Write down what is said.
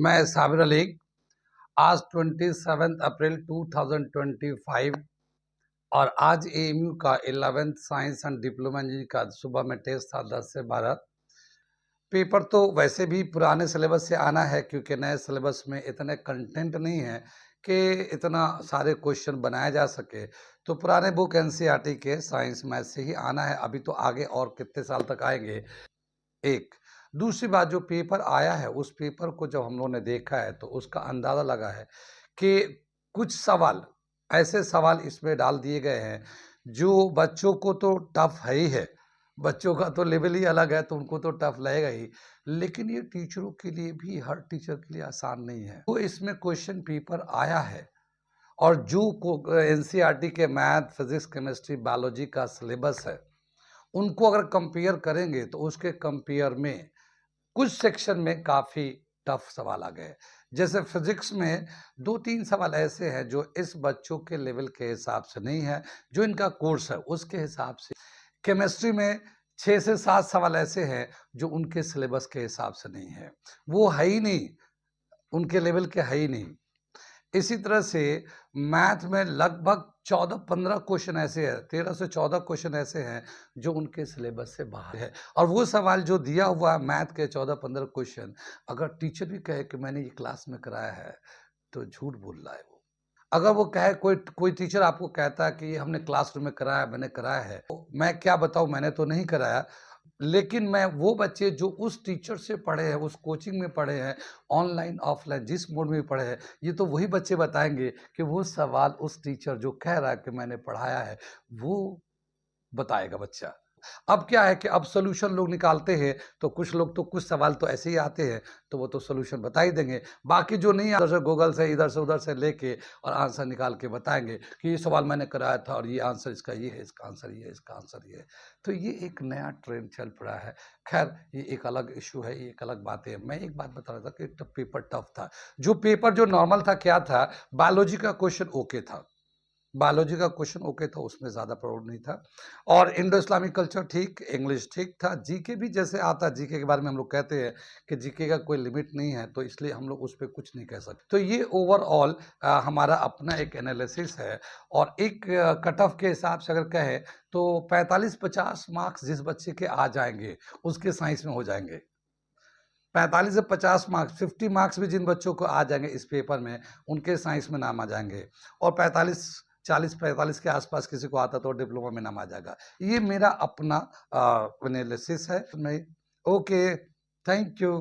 मैं साबिर अली। आज 27 अप्रैल 2025 और आज एएमयू का 11th science and diploma engineering का सुबह में टेस्ट था 10 से 12। पेपर तो वैसे भी पुराने सिलेबस से आना है क्योंकि नए सिलेबस में इतने कंटेंट नहीं है कि इतना सारे क्वेश्चन बनाए जा सके। तो पुराने बुक एनसीईआरटी के साइंस मैथ से ही आना है। अभी तो आगे और कितने साल तक आएंगे। एक दूसरी बात, जो पेपर आया है उस पेपर को जब हम लोगों ने देखा है तो उसका अंदाज़ा लगा है कि कुछ सवाल ऐसे सवाल इसमें डाल दिए गए हैं जो बच्चों को तो टफ है ही है। बच्चों का तो लेवल ही अलग है तो उनको तो टफ लगेगा ही, लेकिन ये टीचरों के लिए भी, हर टीचर के लिए आसान नहीं है। तो इसमें क्वेश्चन पेपर आया है और जो एनसीईआरटी के मैथ, फिजिक्स, केमिस्ट्री, बायोलॉजी का सिलेबस है उनको अगर कंपेयर करेंगे तो उसके कंपेयर में कुछ सेक्शन में काफ़ी टफ सवाल आ गए। जैसे फिजिक्स में 2-3 सवाल ऐसे हैं जो इस बच्चों के लेवल के हिसाब से नहीं है, जो इनका कोर्स है उसके हिसाब से। केमिस्ट्री में 6 से 7 सवाल ऐसे हैं जो उनके सिलेबस के हिसाब से नहीं है, वो है ही नहीं, उनके लेवल के है ही नहीं। इसी तरह से मैथ में लगभग 14-15 क्वेश्चन ऐसे हैं, 13 से 14 क्वेश्चन ऐसे हैं जो उनके सिलेबस से बाहर है। और वो सवाल जो दिया हुआ है मैथ के 14-15 क्वेश्चन, अगर टीचर भी कहे कि मैंने ये क्लास में कराया है तो झूठ बोल रहा है वो। अगर वो कहे, कोई कोई टीचर आपको कहता है कि ये हमने क्लासरूम में कराया, मैंने कराया है, तो मैं क्या बताऊं, मैंने तो नहीं कराया। लेकिन मैं वो बच्चे जो उस टीचर से पढ़े हैं, उस कोचिंग में पढ़े हैं, ऑनलाइन ऑफलाइन जिस मोड में भी पढ़े हैं, ये तो वही बच्चे बताएंगे कि वो सवाल उस टीचर जो कह रहा है कि मैंने पढ़ाया है, वो बताएगा बच्चा। अब क्या है कि अब सॉल्यूशन लोग निकालते हैं, तो कुछ लोग तो कुछ सवाल तो ऐसे ही आते हैं, तो वो तो सॉल्यूशन बता ही देंगे। बाकी जो नहीं, इधर से गूगल से, इधर से उधर से लेके और आंसर निकाल के बताएँगे कि ये सवाल मैंने कराया था और ये आंसर इसका ये है, इसका आंसर ये है, इसका आंसर ये है। तो ये एक नया ट्रेंड चल पड़ा है। ख़ैर, ये एक अलग इश्यू है, ये एक अलग बात है। मैं एक बात बता रहा था कि पेपर टफ था। जो पेपर जो नॉर्मल था, क्या था, बायोलॉजी का क्वेश्चन ओके था। बायोलॉजी का क्वेश्चन ओके था, उसमें ज़्यादा प्राउड नहीं था। और इंडो इस्लामिक कल्चर ठीक, इंग्लिश ठीक था। जीके भी जैसे आता है, जीके के बारे में हम लोग कहते हैं कि जीके का कोई लिमिट नहीं है, तो इसलिए हम लोग उस पे कुछ नहीं कह सकते। तो ये ओवरऑल हमारा अपना एक एनालिसिस है। और एक कट ऑफ के हिसाब से अगर कहें तो 45-50 मार्क्स जिस बच्चे के आ जाएंगे उसके साइंस में हो जाएंगे। 45 से 50 मार्क्स, 50 मार्क्स भी जिन बच्चों को आ जाएंगे इस पेपर में, उनके साइंस में नाम आ जाएंगे। और 45, 40-45 के आसपास किसी को आता तो डिप्लोमा में नाम आ जाएगा। ये मेरा अपना एनालिसिस है। मैं ओके, थैंक यू।